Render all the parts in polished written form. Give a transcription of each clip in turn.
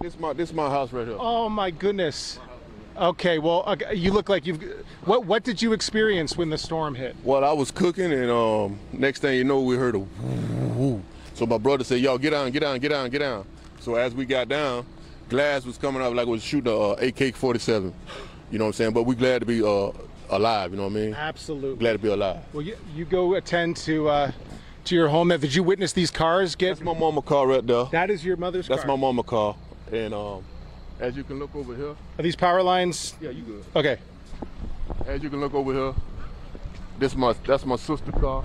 This my house right here. Oh my goodness. Okay, well, you look like you've. What did you experience when the storm hit? Well, I was cooking, and next thing you know, we heard a woo. So my brother said, "Yo, get down, get down, get down, get down." So as we got down, glass was coming up like it was shooting a AK-47. You know what I'm saying? But we glad to be alive. You know what I mean? Absolutely. Glad to be alive. Well, you go attend to your home. Now, did you witness these cars get? That's my mama car right there. That is your mother's car. That's my mama car, and as you can look over here. Are these power lines? Yeah, you good. Okay. As you can look over here, that's my sister's car.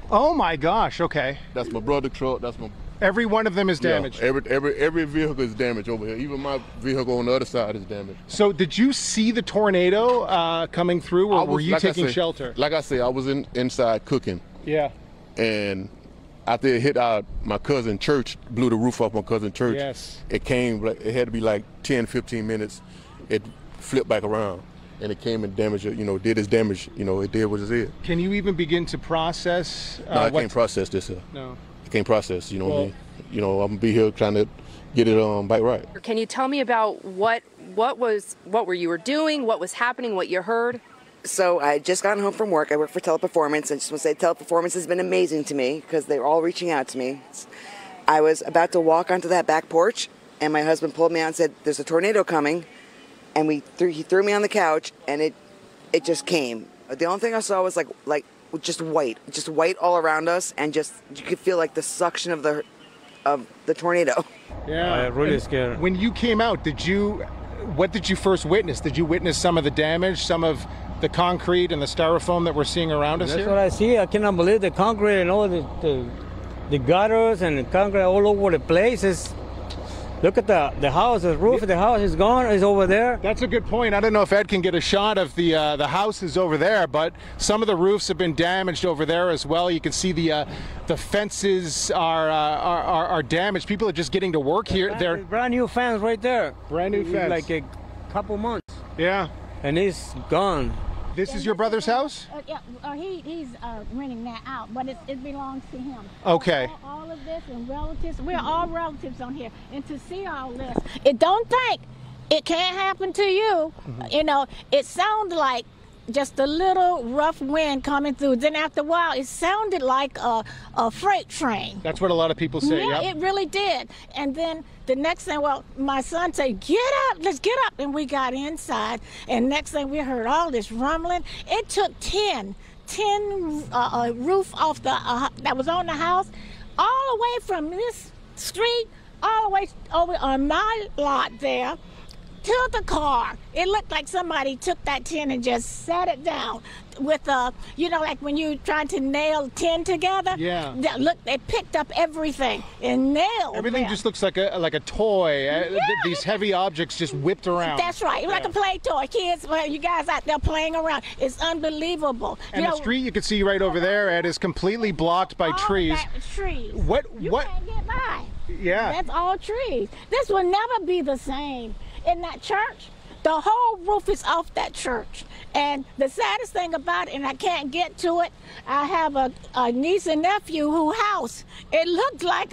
Oh my gosh. Okay. That's my brother's truck. That's my. Every one of them is damaged. Yeah, every vehicle is damaged over here. Even my vehicle on the other side is damaged. So did you see the tornado coming through, or were you taking shelter? Like I said, I was inside cooking. Yeah. And after it hit my cousin's church, blew the roof off my cousin's church. Yes. It came, it had to be like 10, 15 minutes. It flipped back around, and it came and damaged it, did its damage, it did what it did. Can you even begin to process? No, I can't process this here. No. I can't process, what I mean? I'm gonna be here trying to get it back right. Can you tell me about what were you doing, what was happening, what you heard? So I had just gotten home from work. I work for Teleperformance. I just want to say Teleperformance has been amazing to me because they're all reaching out to me. I was about to walk onto that back porch, and my husband pulled me out and said, "There's a tornado coming," and he threw me on the couch, and it just came. The only thing I saw was like just white all around us, and just you could feel like the suction of the tornado. Yeah, really scared. When you came out, what did you first witness? Did you witness some of the damage, some of the concrete and the styrofoam that we're seeing around us here? That's what I see. I cannot believe the concrete and all the gutters and the concrete all over the place. Look at the house, the roof of the house is gone, is over there. That's a good point. I don't know if Ed can get a shot of the houses over there, but some of the roofs have been damaged over there as well. You can see the fences are damaged. People are just getting to work here. They're brand new fence right there. Brand new fence. Like a couple months. Yeah. And it's gone. This is your brother's house? Yeah, he's renting that out, but it belongs to him. Okay. All of this and relatives, we're all relatives on here. And to see all this, don't think it can't happen to you. Mm-hmm. It sounded like just a little rough wind coming through. Then after a while, it sounded like a freight train. That's what a lot of people say. Yeah, yep. It really did. And then the next thing, my son said, "Get up, let's get up." And we got inside. And next thing we heard all this rumbling. It took 10 roof off that was on the house, all the way from this street, all the way over on my lot there, to the car. It looked like somebody took that tin and just sat it down with like when you try to nail tin together. Yeah. Look, they picked up everything and nailed everything. Just looks like a toy. Yeah, these heavy objects just whipped around. That's right. Like a play toy. Kids, you guys out there playing around. It's unbelievable. And the street you can see right over there, Ed, is completely blocked by trees. Trees. What? You can't get by. Yeah. That's all trees. This will never be the same. In that church, the whole roof is off that church. And the saddest thing about it, and I can't get to it, I have a niece and nephew whose house, it looked like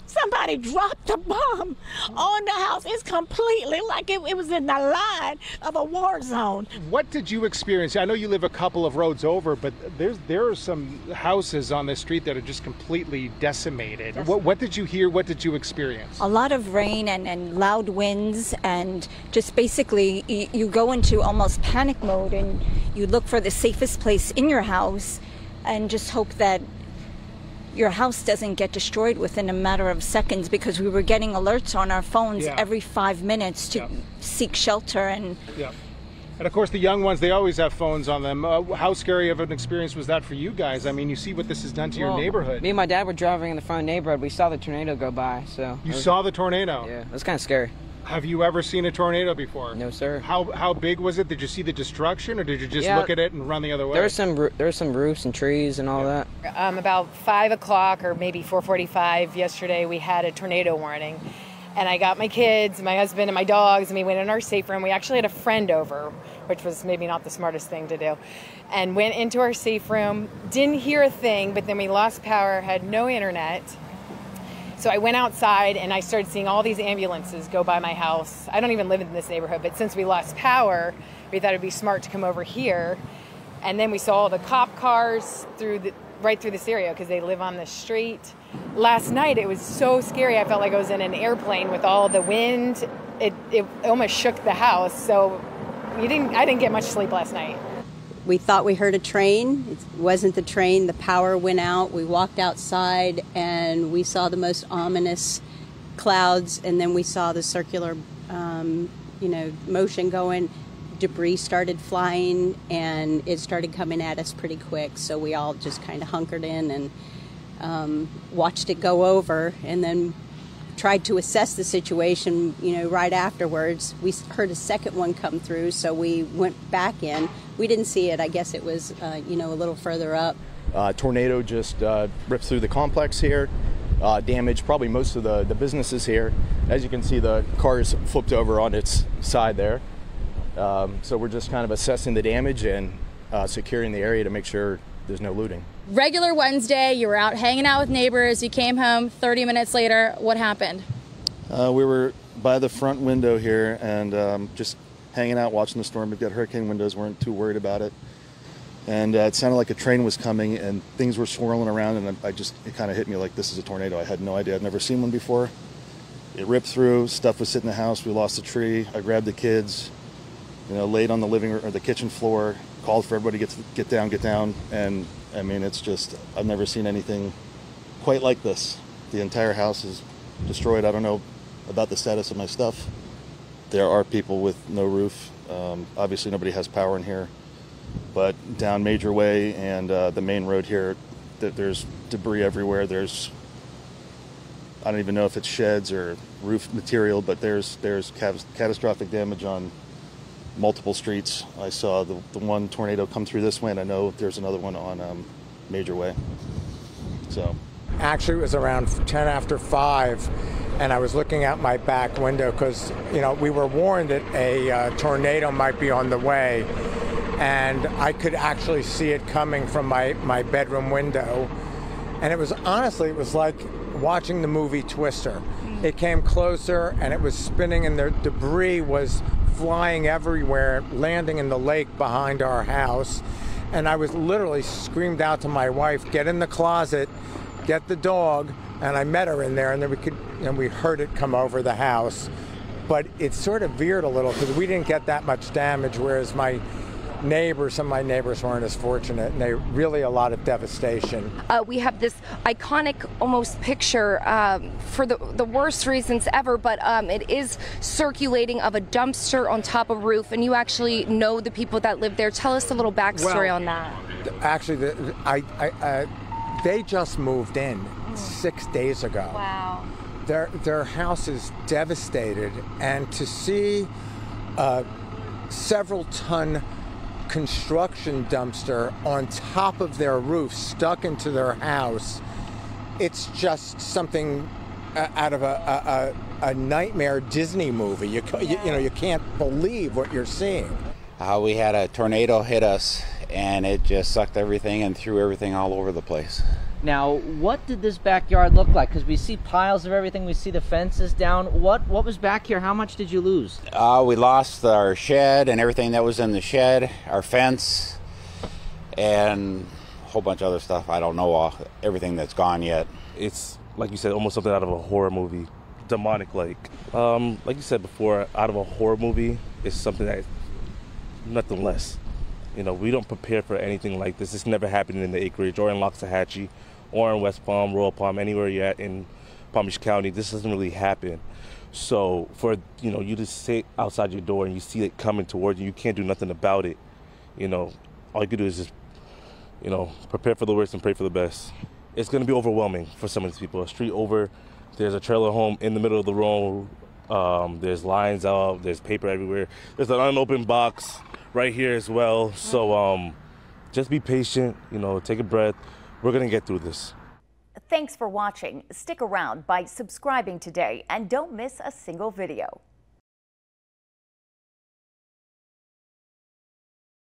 somebody dropped a bomb on the house. It's completely like it was in the line of a war zone. What did you experience? I know you live a couple of roads over, but there are some houses on this street that are just completely decimated. What did you hear? What did you experience? A lot of rain and loud winds, and just basically you go into almost panic mode, and you look for the safest place in your house and just hope that your house doesn't get destroyed within a matter of seconds, because we were getting alerts on our phones every 5 minutes to seek shelter. And of course the young ones, they always have phones on them. How scary of an experience was that for you guys? I mean, you see what this has done to your neighborhood. Me and my dad were driving in the front neighborhood. We saw the tornado go by. So you saw the tornado? Yeah, it was kind of scary. Have you ever seen a tornado before? No, sir. How big was it? Did you see the destruction, or did you just look at it and run the other way? There were some roofs and trees and all that. About 5 o'clock or maybe 4:45 yesterday, we had a tornado warning. And I got my kids, my husband, and my dogs, and we went in our safe room. We actually had a friend over, which was maybe not the smartest thing to do, and went into our safe room, didn't hear a thing, but then we lost power, had no internet. So I went outside and I started seeing all these ambulances go by my house. I don't even live in this neighborhood, but since we lost power, we thought it'd be smart to come over here. And then we saw all the cop cars right through this area because they live on the street. Last night it was so scary. I felt like I was in an airplane with all the wind. It almost shook the house. So I didn't get much sleep last night. We thought we heard a train. It wasn't the train. The power went out. We walked outside and we saw the most ominous clouds, and then we saw the circular, motion going. Debris started flying, and it started coming at us pretty quick. So we all just kind of hunkered in and watched it go over, and then tried to assess the situation, right afterwards. We heard a second one come through, so we went back in. We didn't see it. I guess it was, a little further up. Tornado just ripped through the complex here, damaged probably most of the businesses here. As you can see, the car's flipped over on its side there. So we're just kind of assessing the damage and securing the area to make sure there's no looting. Regular Wednesday, you were out hanging out with neighbors, you came home 30 minutes later. What happened? We were by the front window here and just hanging out watching the storm. We've got hurricane windows, weren't too worried about it. And it sounded like a train was coming and things were swirling around, and it kind of hit me like this is a tornado. I had no idea. I'd never seen one before. It ripped through, stuff was sitting in the house, we lost a tree. I grabbed the kids, laid on the living room or the kitchen floor, called for everybody to get down. And I mean, it's just, I've never seen anything quite like this. The entire house is destroyed. I don't know about the status of my stuff. There are people with no roof. Obviously nobody has power in here, but down Major Way and the main road here, there's debris everywhere. I don't even know if it's sheds or roof material, but there's catastrophic damage on multiple streets. I saw the one tornado come through this way, and I know there's another one on Major Way. So, actually, it was around 10 after 5, and I was looking out my back window because we were warned that a tornado might be on the way, and I could actually see it coming from my bedroom window, and it was like watching the movie Twister. It came closer, and it was spinning, and the debris was flying everywhere, landing in the lake behind our house. And I was literally screamed out to my wife, get in the closet, get the dog. And I met her in there, and then we heard it come over the house. But it sort of veered a little because we didn't get that much damage, whereas some of my neighbors weren't as fortunate, and they really a lot of devastation. We have this iconic almost picture for the worst reasons ever, but it is circulating of a dumpster on top of a roof, and you actually know the people that live there. Tell us a little backstory on that. Actually, they just moved in 6 days ago. Wow. Their house is devastated, and to see several ton construction dumpster on top of their roof stuck into their house, it's just something out of a nightmare Disney movie. You can't believe what you're seeing. We had a tornado hit us, and it just sucked everything and threw everything all over the place. Now, what did this backyard look like? Because we see piles of everything. We see the fences down. What was back here? How much did you lose? We lost our shed and everything that was in the shed, our fence, and a whole bunch of other stuff. I don't know everything that's gone yet. It's, like you said, almost something out of a horror movie, demonic-like. Like you said before, out of a horror movie, it's something that nothing less. We don't prepare for anything like this. It's never happened in the acreage or in Loxahatchee or in West Palm, Royal Palm, anywhere you're at in Palm Beach County. This doesn't really happen. So for you to sit outside your door and you see it coming towards you, you can't do nothing about it. All you can do is just prepare for the worst and pray for the best. It's going to be overwhelming for some of these people. A street over, there's a trailer home in the middle of the road. There's lines out, there's paper everywhere. There's an unopened box right here as well. So just be patient, take a breath. We're going to get through this. Thanks for watching. Stick around by subscribing today and don't miss a single video.